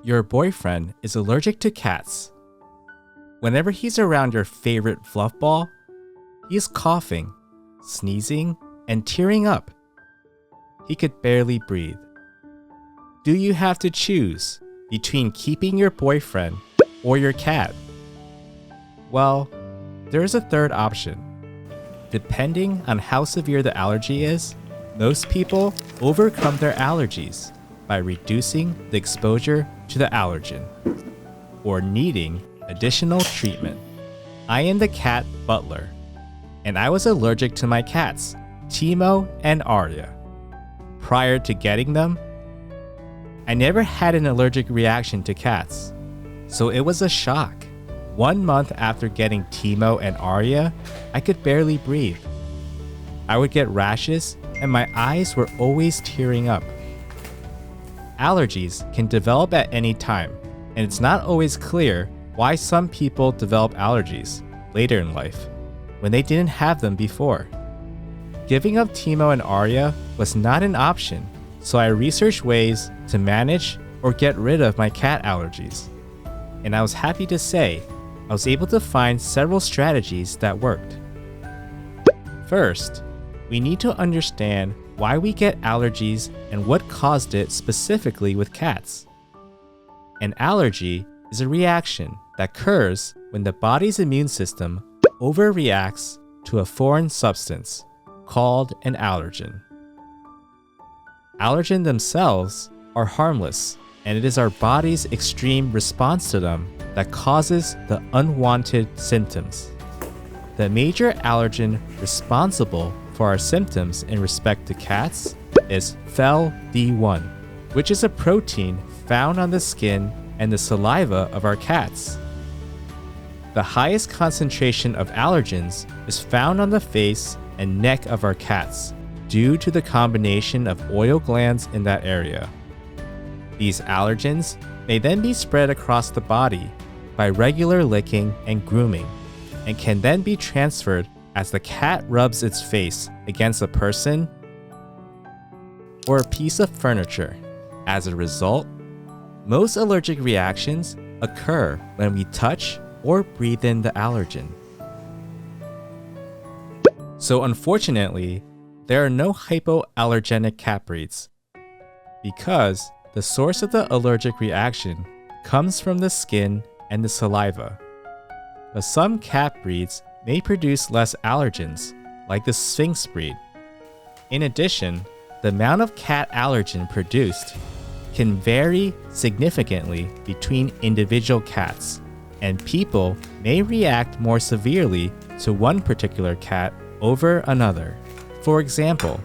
Your boyfriend is allergic to cats. Whenever he's around your favorite fluff ball, he is coughing, sneezing, and tearing up. He could barely breathe. Do you have to choose between keeping your boyfriend or your cat? Well, there is a third option. Depending on how severe the allergy is, most people overcome their allergies by reducing the exposure to the allergen or needing additional treatment. I am the Cat Butler, and I was allergic to my cats, Teemo and Arya. Prior to getting them, I never had an allergic reaction to cats, so it was a shock. 1 month after getting Teemo and Arya, I could barely breathe. I would get rashes and my eyes were always tearing up. Allergies can develop at any time, and it's not always clear why some people develop allergies later in life when they didn't have them before. Giving up Teemo and Arya was not an option, so I researched ways to manage or get rid of my cat allergies. And I was happy to say I was able to find several strategies that worked. First, we need to understand why we get allergies and what caused it specifically with cats. An allergy is a reaction that occurs when the body's immune system overreacts to a foreign substance called an allergen. Allergens themselves are harmless, and it is our body's extreme response to them that causes the unwanted symptoms. The major allergen responsible for our symptoms in respect to cats is FeLD1, which is a protein found on the skin and the saliva of our cats. The highest concentration of allergens is found on the face and neck of our cats due to the combination of oil glands in that area. These allergens may then be spread across the body by regular licking and grooming, and can then be transferred as the cat rubs its face against a person or a piece of furniture. As a result, most allergic reactions occur when we touch or breathe in the allergen. So unfortunately, there are no hypoallergenic cat breeds because the source of the allergic reaction comes from the skin and the saliva. But some cat breeds may produce less allergens, like the Sphinx breed. In addition, the amount of cat allergen produced can vary significantly between individual cats, and people may react more severely to one particular cat over another. For example,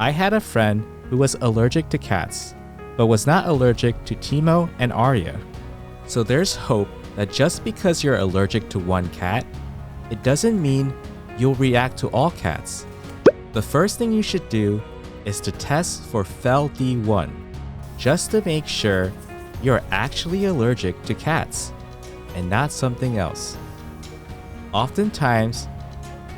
I had a friend who was allergic to cats, but was not allergic to Teemo and Arya. So there's hope that just because you're allergic to one cat, it doesn't mean you'll react to all cats. The first thing you should do is to test for FeLD1, just to make sure you're actually allergic to cats and not something else. Oftentimes,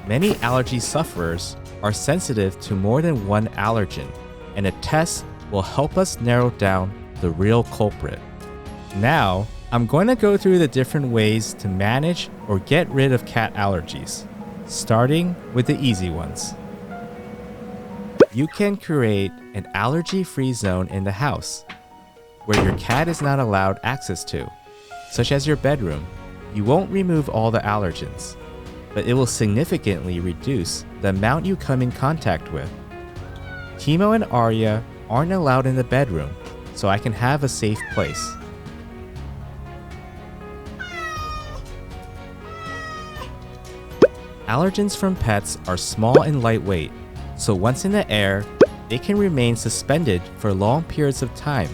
many allergy sufferers are sensitive to more than one allergen, and a test will help us narrow down the real culprit. Now, I'm going to go through the different ways to manage or get rid of cat allergies, starting with the easy ones. You can create an allergy-free zone in the house where your cat is not allowed access to, such as your bedroom. You won't remove all the allergens, but it will significantly reduce the amount you come in contact with. Teemo and Arya aren't allowed in the bedroom, so I can have a safe place. Allergens from pets are small and lightweight, so once in the air, they can remain suspended for long periods of time,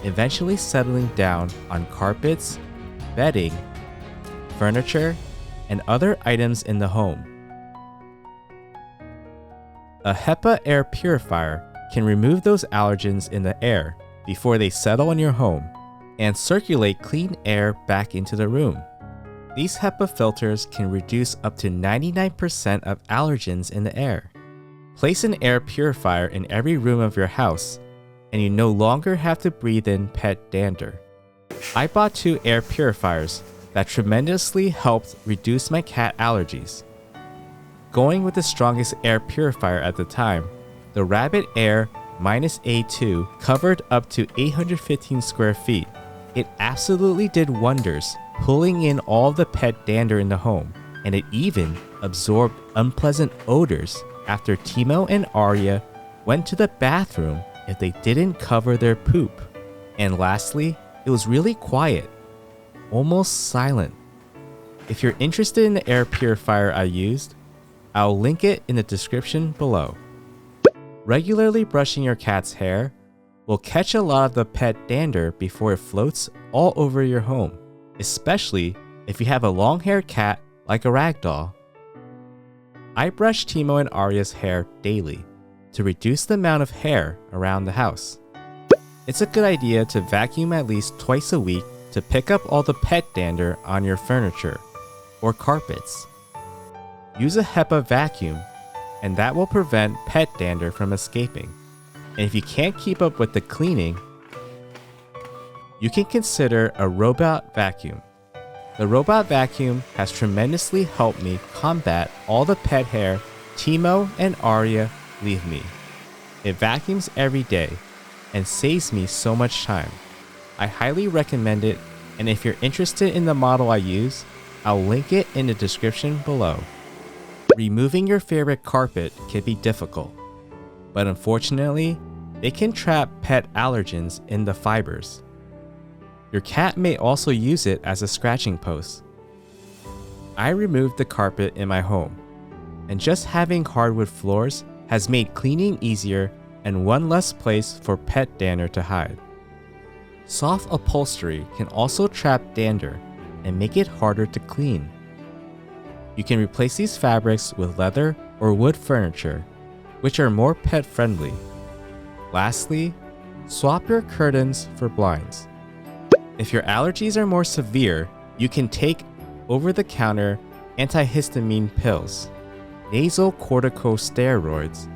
eventually settling down on carpets, bedding, furniture, and other items in the home. A HEPA air purifier can remove those allergens in the air before they settle in your home and circulate clean air back into the room. These HEPA filters can reduce up to 99% of allergens in the air. Place an air purifier in every room of your house, and you no longer have to breathe in pet dander. I bought 2 air purifiers that tremendously helped reduce my cat allergies. Going with the strongest air purifier at the time, the Rabbit Air -A2 covered up to 815 square feet. It absolutely did wonders, pulling in all the pet dander in the home, and it even absorbed unpleasant odors after Teemo and Arya went to the bathroom if they didn't cover their poop. And lastly, it was really quiet, almost silent. If you're interested in the air purifier I used, I'll link it in the description below. Regularly brushing your cat's hair will catch a lot of the pet dander before it floats all over your home, especially if you have a long-haired cat like a ragdoll. I brush Teemo and Arya's hair daily to reduce the amount of hair around the house. It's a good idea to vacuum at least twice a week to pick up all the pet dander on your furniture or carpets. Use a HEPA vacuum, and that will prevent pet dander from escaping. And if you can't keep up with the cleaning, you can consider a robot vacuum. The robot vacuum has tremendously helped me combat all the pet hair Teemo and Arya leave me. It vacuums every day and saves me so much time. I highly recommend it, and if you're interested in the model I use, I'll link it in the description below. Removing your favorite carpet can be difficult, but unfortunately, they can trap pet allergens in the fibers. Your cat may also use it as a scratching post. I removed the carpet in my home, and just having hardwood floors has made cleaning easier and one less place for pet dander to hide. Soft upholstery can also trap dander and make it harder to clean. You can replace these fabrics with leather or wood furniture, which are more pet friendly. Lastly, swap your curtains for blinds. If your allergies are more severe, you can take over-the-counter antihistamine pills, nasal corticosteroids,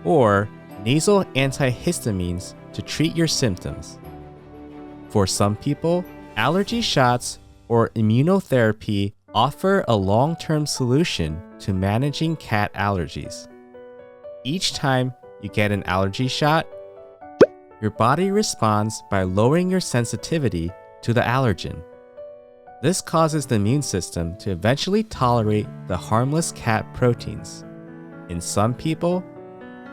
or nasal antihistamines to treat your symptoms. For some people, allergy shots or immunotherapy offer a long-term solution to managing cat allergies. Each time you get an allergy shot, your body responds by lowering your sensitivity to the allergen. This causes the immune system to eventually tolerate the harmless cat proteins. In some people,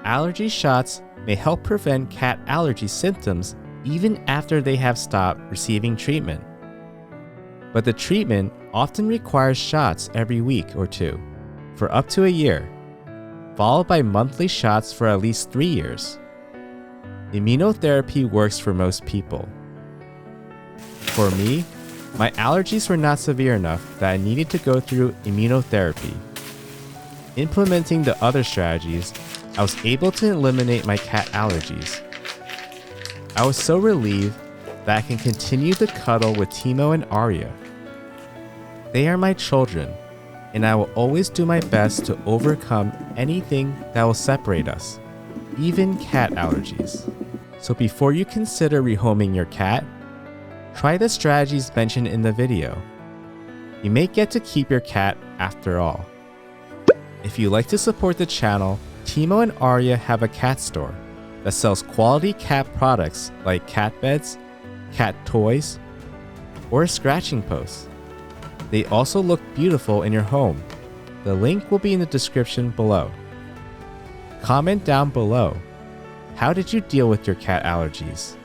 allergy shots may help prevent cat allergy symptoms even after they have stopped receiving treatment. But the treatment often requires shots every week or 2 for up to a year, followed by monthly shots for at least 3 years. Immunotherapy works for most people. For me, my allergies were not severe enough that I needed to go through immunotherapy. Implementing the other strategies, I was able to eliminate my cat allergies. I was so relieved that I can continue to cuddle with Teemo and Arya. They are my children, and I will always do my best to overcome anything that will separate us, even cat allergies. So before you consider rehoming your cat, try the strategies mentioned in the video. You may get to keep your cat after all. If you like to support the channel, Teemo and Arya have a cat store that sells quality cat products like cat beds, cat toys, or scratching posts. They also look beautiful in your home. The link will be in the description below. Comment down below. How did you deal with your cat allergies?